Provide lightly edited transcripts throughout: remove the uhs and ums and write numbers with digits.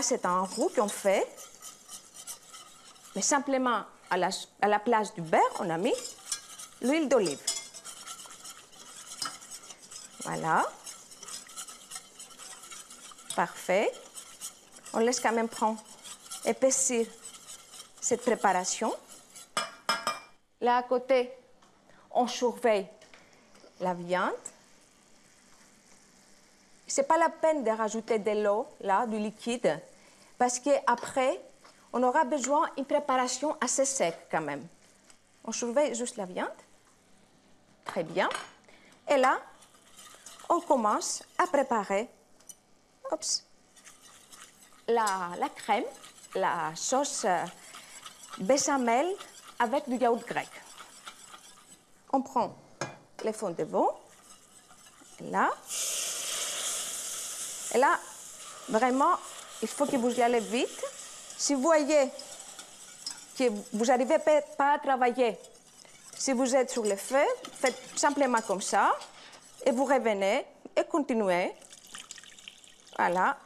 c'est un roux qu'on fait, mais simplement à la place du beurre, on a mis l'huile d'olive. Voilà. Parfait. On laisse quand même prendre, épaissir cette préparation. Là, à côté, on surveille la viande. Ce n'est pas la peine de rajouter de l'eau, là, du liquide, parce qu'après, on aura besoin d'une préparation assez sec quand même. On surveille juste la viande. Très bien. Et là, on commence à préparer la crème, la sauce béchamel avec du yaourt grec. On prend les fonds de veau, là. Et là, vraiment, il faut que vous y allez vite. Si vous voyez que vous n'arrivez pas à travailler, si vous êtes sur le feu, faites simplement comme ça, et vous revenez et continuez. Voilà,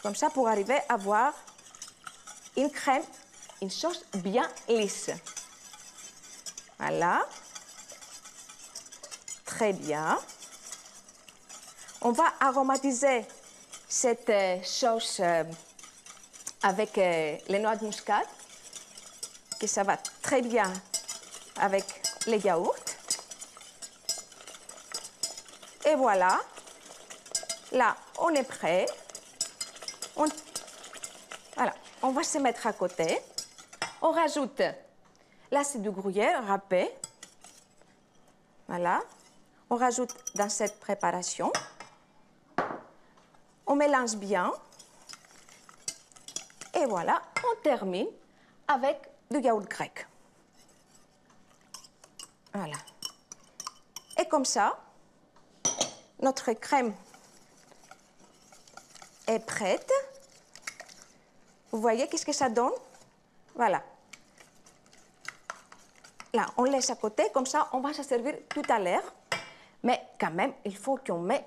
comme ça pour arriver à avoir une crème, une sauce bien lisse. Voilà, très bien. On va aromatiser cette sauce avec les noix de muscade, que ça va très bien avec les yaourts. Et voilà, là, on est prêt. Voilà, on va se mettre à côté. On rajoute, là c'est du gruyère râpé. Voilà, on rajoute dans cette préparation. On mélange bien. Et voilà, on termine avec du yaourt grec. Voilà. Et comme ça, notre crème est prête. Vous voyez qu'est-ce que ça donne? Voilà. Là, on laisse à côté, comme ça, on va se servir tout à l'heure. Mais quand même, il faut qu'on mette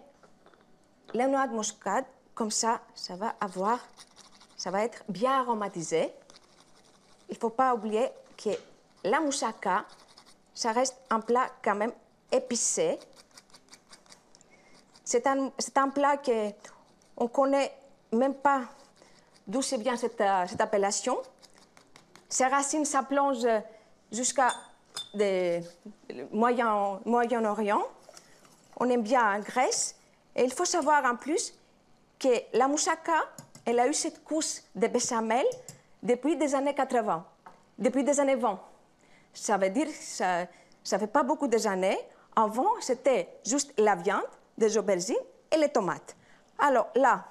les noix de muscade, comme ça, ça va être bien aromatisé. Il ne faut pas oublier que la moussaka, ça reste un plat quand même épicé. C'est un plat qu'on ne connaît même pas d'où c'est bien cette appellation. Ces racines, ça plonge jusqu'à Moyen-Orient. On aime bien en Grèce. Et il faut savoir en plus que la moussaka, elle a eu cette couche de béchamel depuis des années 80, depuis des années 20. Ça veut dire que ça ne fait pas beaucoup d'années. Avant, c'était juste la viande, des aubergines et les tomates. Alors là,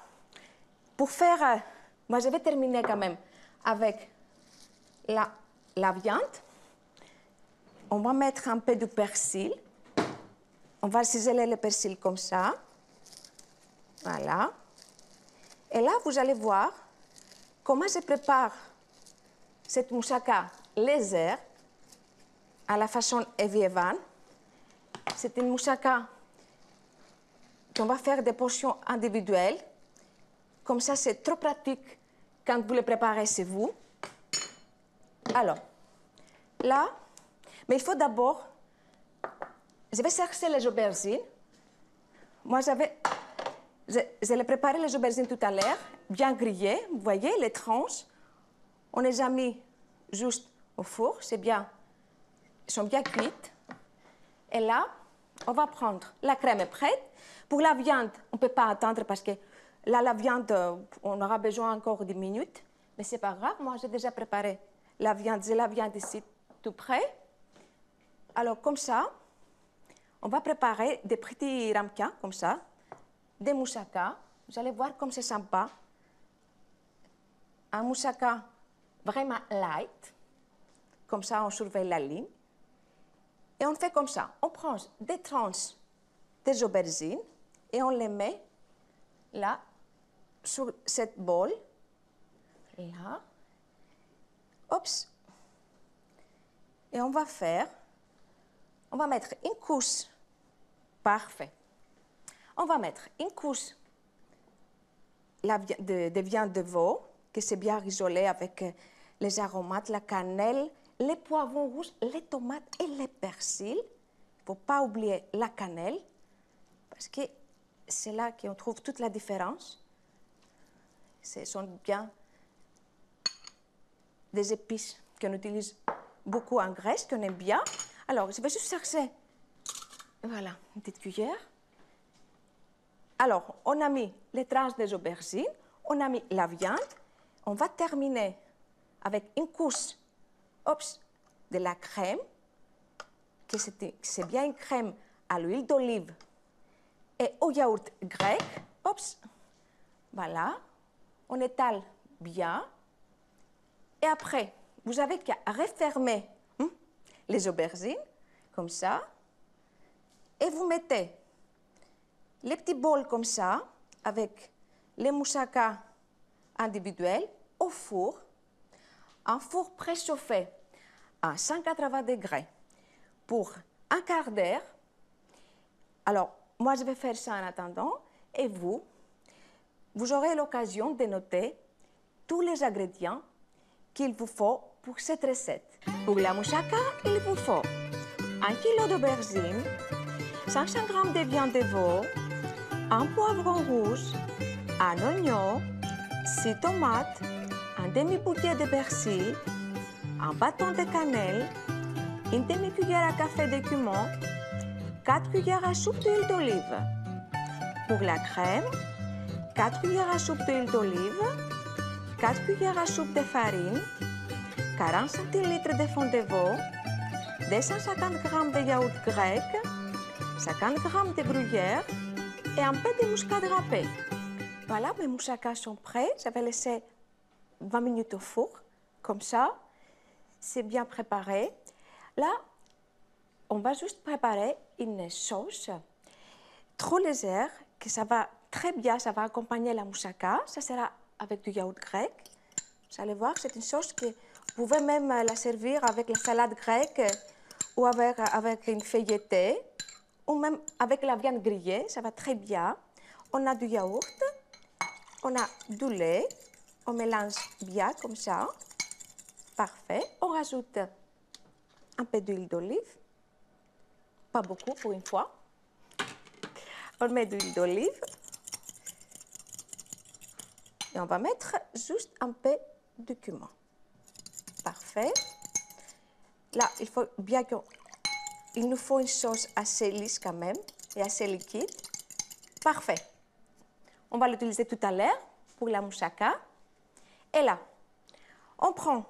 pour faire... moi, je vais terminer quand même avec la viande. On va mettre un peu de persil. On va ciseler le persil comme ça. Voilà. Et là, vous allez voir comment je prépare cette moussaka légère à la façon Evie Evan. C'est une moussaka qu'on va faire des portions individuelles. Comme ça, c'est trop pratique quand vous le préparez chez vous. Alors, là, mais il faut d'abord... Je vais chercher les aubergines. Moi, je l'ai préparé les aubergines tout à l'heure, bien grillées. Vous voyez, les tranches. On les a mis juste au four. C'est bien. Elles sont bien cuites. Et là, on va prendre... La crème est prête. Pour la viande, on ne peut pas attendre parce que là, la viande, on aura besoin encore de minutes. Mais ce n'est pas grave. Moi, j'ai déjà préparé la viande. J'ai la viande ici tout prêt. Alors, comme ça, on va préparer des petits ramequins, comme ça, des moussaka. Vous allez voir comme c'est sympa. Un moussaka vraiment light. Comme ça, on surveille la ligne. Et on fait comme ça. On prend des tranches des aubergines et on les met là, sur cette bol. Là. Oups. Et on va mettre une couche. Parfait. On va mettre une couche des viandes de veau, que c'est bien isolé avec les aromates, la cannelle, les poivrons rouges, les tomates et les persils. Il ne faut pas oublier la cannelle, parce que c'est là qu'on trouve toute la différence. Ce sont bien des épices qu'on utilise beaucoup en Grèce, qu'on aime bien. Alors, je vais juste chercher, voilà, une petite cuillère. Alors, on a mis les tranches des aubergines, on a mis la viande. On va terminer avec une couche de la crème, que c'est bien une crème à l'huile d'olive et au yaourt grec. Voilà, on étale bien. Et après, vous avez qu'à refermer les aubergines, comme ça. Et vous mettez les petits bols comme ça, avec les moussaka individuels, au four, un four préchauffé à 180 degrés pour un quart d'heure. Alors, moi, je vais faire ça en attendant, et vous aurez l'occasion de noter tous les ingrédients qu'il vous faut pour cette recette. Pour la moussaka, il vous faut 1 kg d'aubergines, 500 g de viande de veau, un poivron rouge, un oignon, 6 tomates, un demi-bouquet de persil, un bâton de cannelle, une demi-cuillère à café de cumin, 4 cuillères à soupe d'huile d'olive. Pour la crème, 4 cuillères à soupe d'huile d'olive, 4 cuillères à soupe de farine, 40 centilitres de fond de veau, 250 g de yaourt grec, 50 g de gruyère et un peu de muscade râpée. Voilà, mes moussaka sont prêts. Je vais laisser 20 minutes au four, comme ça. C'est bien préparé. Là, on va juste préparer une sauce trop légère, que ça va très bien, ça va accompagner la moussaka. Ça sera avec du yaourt grec. Vous allez voir, c'est une sauce que vous pouvez même la servir avec la salade grecque ou avec une feuilletée, ou même avec la viande grillée, ça va très bien. On a du yaourt, on a du lait, on mélange bien comme ça. Parfait. On rajoute un peu d'huile d'olive, pas beaucoup pour une fois. On met de l'huile d'olive et on va mettre juste un peu de cumin. Parfait. Là, il faut bien il nous faut une sauce assez lisse quand même et assez liquide. Parfait. On va l'utiliser tout à l'heure pour la moussaka. Et là, on prend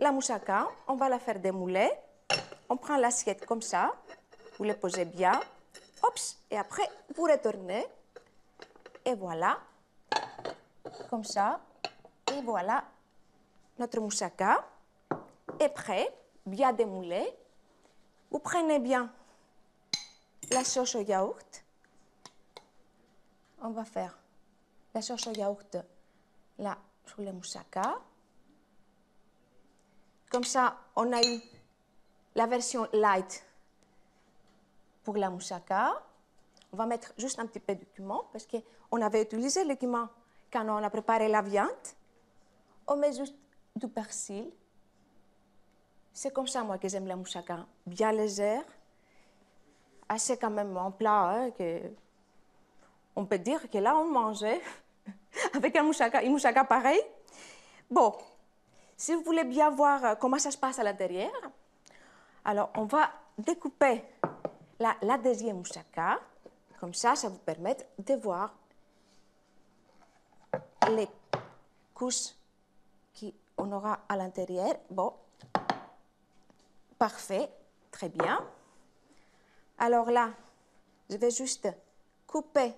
la moussaka, on va la faire démouler. On prend l'assiette comme ça, vous le posez bien. Et après, vous retournez. Et voilà, comme ça. Et voilà, notre moussaka est prêt, bien démoulé. Vous prenez bien la sauce au yaourt. On va faire la sauce au yaourt là sur le moussaka. Comme ça, on a eu la version light pour la moussaka. On va mettre juste un petit peu de cumin parce qu'on avait utilisé le cumin quand on a préparé la viande. On met juste du persil. C'est comme ça, moi, que j'aime la moussaka. Bien légère, assez quand même en plat, hein, que on peut dire que là, on mangeait avec une moussaka pareil. Bon, si vous voulez bien voir comment ça se passe à l'intérieur, alors on va découper la deuxième moussaka. Comme ça vous permet de voir les couches qu'on aura à l'intérieur. Bon, parfait, très bien. Alors là, je vais juste couper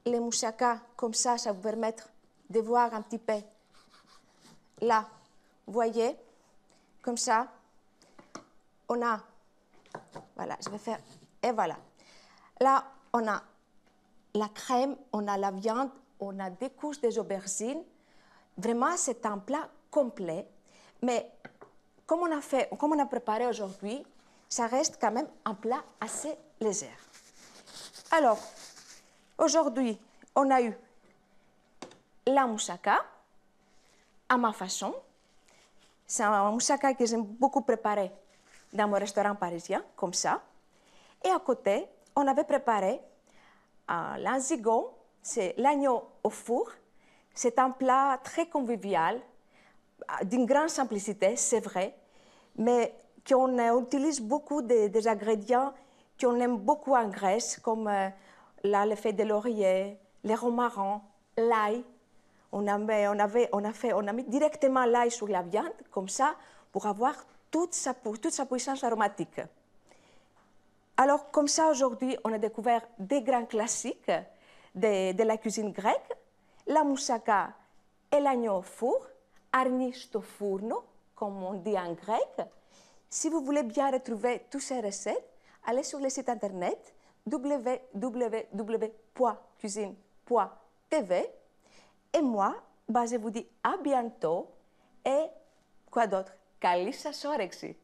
les moussaka, comme ça vous permet de voir un petit peu. Là, vous voyez, comme ça, on a, voilà, je vais faire, et voilà. Là, on a la crème, on a la viande, on a des couches des aubergines. Vraiment, c'est un plat complet. Mais comme on a préparé aujourd'hui, ça reste quand même un plat assez léger. Alors, aujourd'hui, on a eu la moussaka à ma façon. C'est un moussaka que j'aime beaucoup préparer dans mon restaurant parisien, comme ça. Et à côté, on avait préparé l'anzigo, c'est l'agneau au four. C'est un plat très convivial, d'une grande simplicité, c'est vrai, mais qu'on utilise beaucoup des ingrédients qu'on aime beaucoup en Grèce, comme le feuille de laurier, les romarins, l'ail. On a mis directement l'ail sur la viande, comme ça, pour avoir toute sa puissance aromatique. Alors, comme ça, aujourd'hui, on a découvert des grands classiques de la cuisine grecque, la moussaka et l'agneau au four, arni sto fourno, comme on dit en grec. Si vous voulez bien retrouver toutes ces recettes, allez sur le site internet www.cuisine.tv. Et moi, je vous dis à bientôt et quoi d'autre? Καλή σας όρεξη!